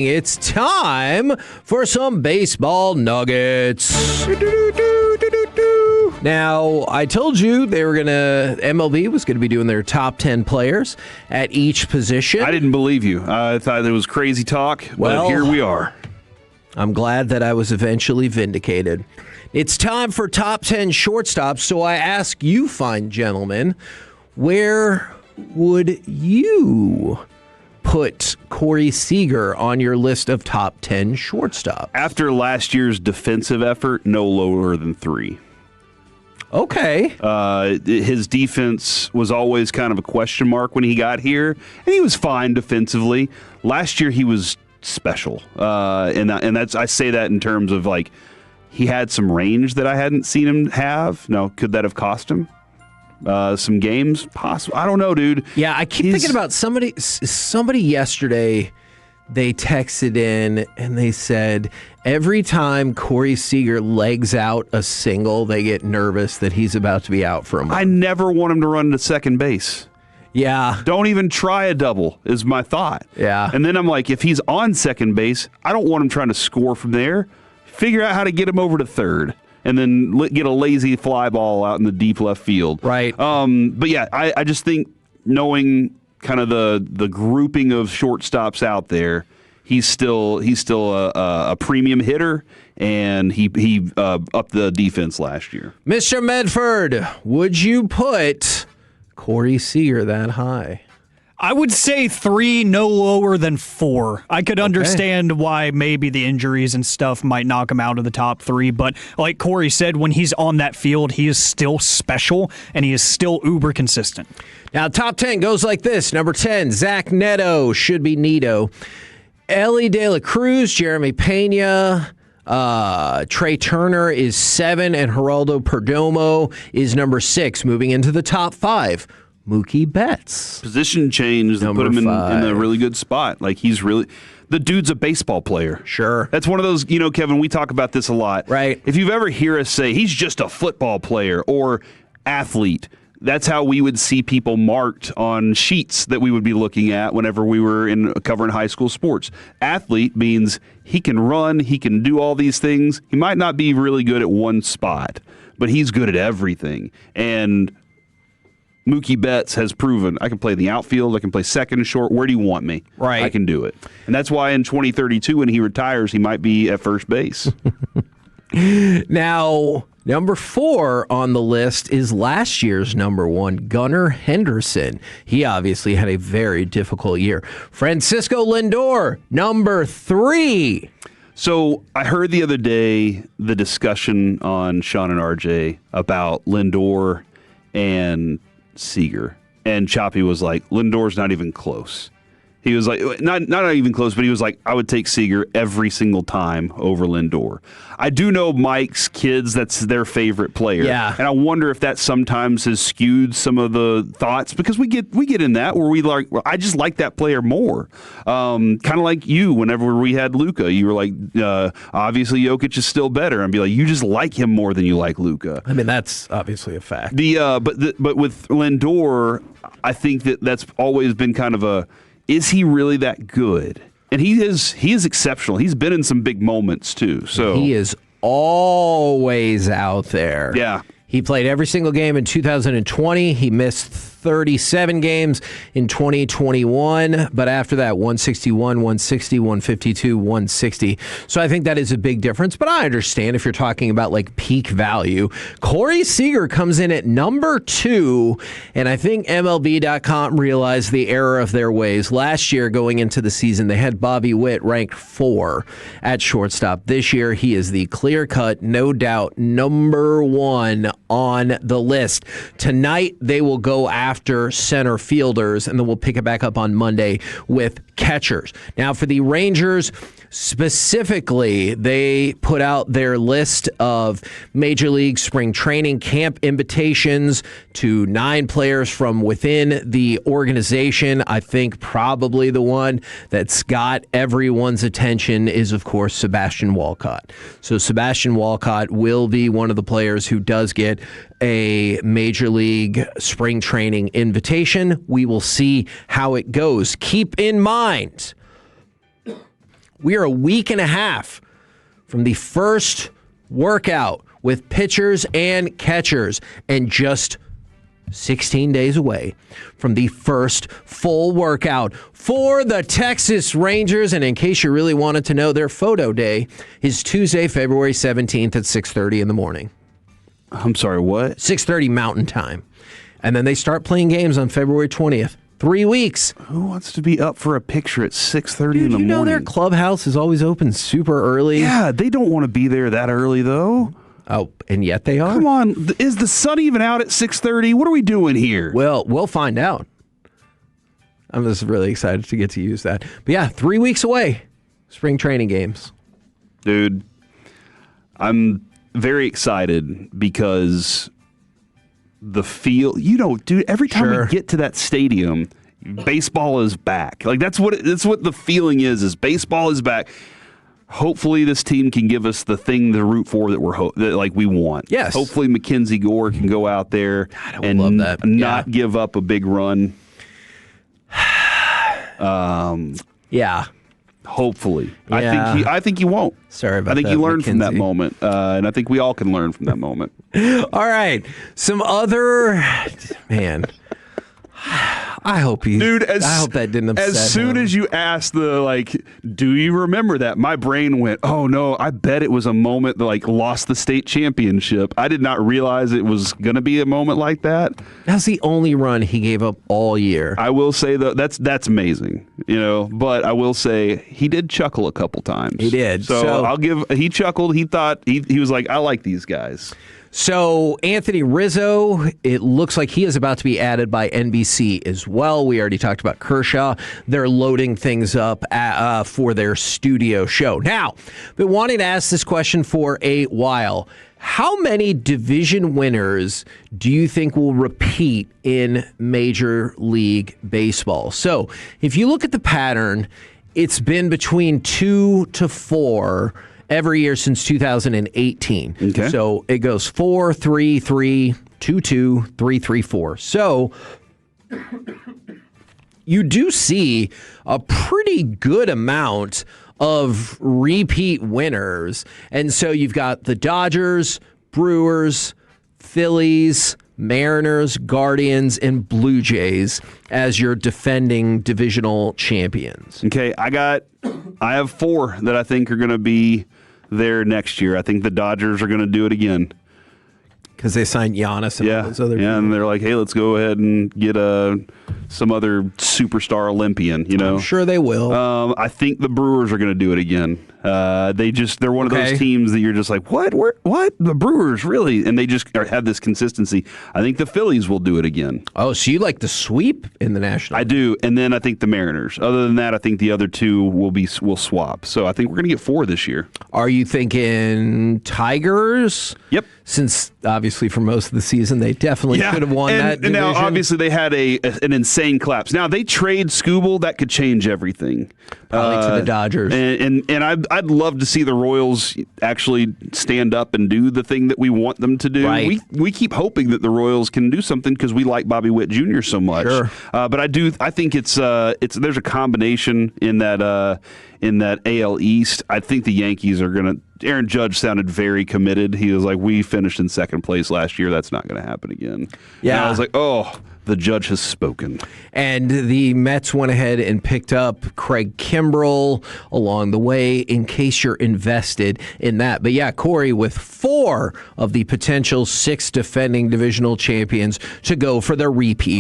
It's time for some baseball nuggets. Now, I told you MLB was going to be doing their top 10 players at each position. I didn't believe you. I thought it was crazy talk, but here we are. I'm glad that I was eventually vindicated. It's time for top 10 shortstops, so I ask you, fine gentlemen, where would you put Corey Seager on your list of top 10 shortstops? After last year's defensive effort, no lower than 3. Okay. His defense was always kind of a question mark when he got here, and he was fine defensively. Last year, he was special, and that's I say that in terms of like he had some range that I hadn't seen him have. Now, could that have cost him some games? Possible. I don't know, dude. Yeah, I keep thinking about somebody yesterday. They texted in and they said every time Corey Seager legs out a single, they get nervous that he's about to be out for a month. I never want him to run to second base. Yeah. Don't even try a double is my thought. Yeah. And then I'm like, if he's on second base, I don't want him trying to score from there. Figure out how to get him over to third and then get a lazy fly ball out in the deep left field. Right. But yeah, I just think knowing kind of the grouping of shortstops out there, he's still a premium hitter, and he upped the defense last year. Mr. Medford, would you put Corey Seager that high? I would say 3, no lower than 4. I could understand why maybe the injuries and stuff might knock him out of the top 3, but like Corey said, when he's on that field, he is still special, and he is still uber consistent. Now, top 10 goes like this. Number 10, Zach Neto, should be Nito. Ellie De La Cruz, Jeremy Pena, Trey Turner is 7, and Geraldo Perdomo is number 6. Moving into the top 5, Mookie Betts. Position change that put him in a really good spot. Like, he's really... The dude's a baseball player. Sure. That's one of those, Kevin, we talk about this a lot. Right. If you've ever hear us say, he's just a football player or athlete, that's how we would see people marked on sheets that we would be looking at whenever we were covering high school sports. Athlete means he can run, he can do all these things. He might not be really good at one spot, but he's good at everything. And Mookie Betts has proven I can play the outfield, I can play second, short. Where do you want me? Right. I can do it. And that's why in 2032, when he retires, he might be at first base. Now, number 4 on the list is last year's number 1, Gunnar Henderson. He obviously had a very difficult year. Francisco Lindor, number 3. So I heard the other day the discussion on Sean and RJ about Lindor and Seager, and Choppy was like, Lindor's not even close. He was like, not even close, but he was like, I would take Seager every single time over Lindor. I do know Mike's kids, that's their favorite player. Yeah. And I wonder if that sometimes has skewed some of the thoughts, because we get in that where we like, I just like that player more. Kind of like you, whenever we had Luka, you were like, obviously Jokic is still better. And be like, you just like him more than you like Luka. I mean, that's obviously a fact. But with Lindor, I think that's always been kind of a, is he really that good? And he is exceptional. He's been in some big moments too. So he is always out there. Yeah. He played every single game in 2020. He missed 37 games in 2021, but after that, 161, 160, 152, 160. So I think that is a big difference, but I understand if you're talking about like peak value. Corey Seager comes in at number 2, and I think MLB.com realized the error of their ways. Last year, going into the season, they had Bobby Witt ranked 4 at shortstop. This year, he is the clear-cut, no doubt, number 1 on the list. Tonight, they will go after center fielders, and then we'll pick it back up on Monday with catchers. Now, for the Rangers specifically, they put out their list of Major League Spring Training camp invitations to 9 players from within the organization. I think probably the one that's got everyone's attention is, of course, Sebastian Walcott. So Sebastian Walcott will be one of the players who does get a Major League Spring Training invitation. We will see how it goes. Keep in mind, We are a week and a half from the first workout with pitchers and catchers, and just 16 days away from the first full workout for the Texas Rangers. And in case you really wanted to know, their photo day is Tuesday, February 17th at 6:30 in the morning. I'm sorry, what? 6:30 Mountain Time. And then they start playing games on February 20th. 3 weeks. Who wants to be up for a picture at 6:30 in the morning? You know their clubhouse is always open super early. Yeah, they don't want to be there that early, though. Oh, and yet they are? Come on. Is the sun even out at 6:30? What are we doing here? Well, we'll find out. I'm just really excited to get to use that. But yeah, 3 weeks away. Spring training games. Dude, I'm very excited because the feel, dude, every time we get to that stadium, baseball is back. Like that's what the feeling is baseball is back. Hopefully this team can give us the thing to root for that we want. Yes. Hopefully Mackenzie Gore can go out there and not give up a big run. Yeah. Hopefully. Yeah. I think he won't. Sorry about that. I think he learned from that Mackenzie. moment. And I think we all can learn from that moment. All right. Some other man. I hope that didn't upset As soon him. as you asked do you remember that? My brain went, oh no, I bet it was a moment that lost the state championship. I did not realize it was going to be a moment like that. That's the only run he gave up all year. I will say though, that's amazing, but I will say he did chuckle a couple times. He did. So he chuckled. He thought, he was like, I like these guys. So Anthony Rizzo, it looks like he is about to be added by NBC as well. We already talked about Kershaw. They're loading things up for their studio show. Now, been wanting to ask this question for a while. How many division winners do you think will repeat in Major League Baseball? So if you look at the pattern, it's been between 2 to 4 every year since 2018. Okay. So it goes 4, 3, 3, 2, 2, 3, 3, 4. So you do see a pretty good amount of repeat winners. And so you've got the Dodgers, Brewers, Phillies, Mariners, Guardians, and Blue Jays as your defending divisional champions. Okay, I have 4 that I think are going to be there next year. I think the Dodgers are going to do it again. Because they signed Giannis and all those other people. And they're like, hey, let's go ahead and get some other superstar Olympian, I'm sure they will. I think the Brewers are going to do it again. They're one of those teams that you're just like, what? The Brewers, really? And they just have this consistency. I think the Phillies will do it again. Oh, so you like the sweep in the National I League? do. And then I think the Mariners. Other than that, I think the other 2 will swap. So I think we're going to get 4 this year. Are you thinking Tigers? Yep. Since obviously for most of the season they definitely should have won that division. Now obviously they had an insane collapse. Now they trade Scooble, that could change everything. Probably to the Dodgers. And I'd love to see the Royals actually stand up and do the thing that we want them to do. Right. We keep hoping that the Royals can do something because we like Bobby Witt Jr. so much. Sure. But I think it's there's a combination in that AL East. I think the Yankees are going to. Aaron Judge sounded very committed. He was like, we finished in second place last year. That's not going to happen again. Yeah. And I was like, oh, the Judge has spoken. And the Mets went ahead and picked up Craig Kimbrell along the way in case you're invested in that. But yeah, Corey, with 4 of the potential 6 defending divisional champions to go for their repeat.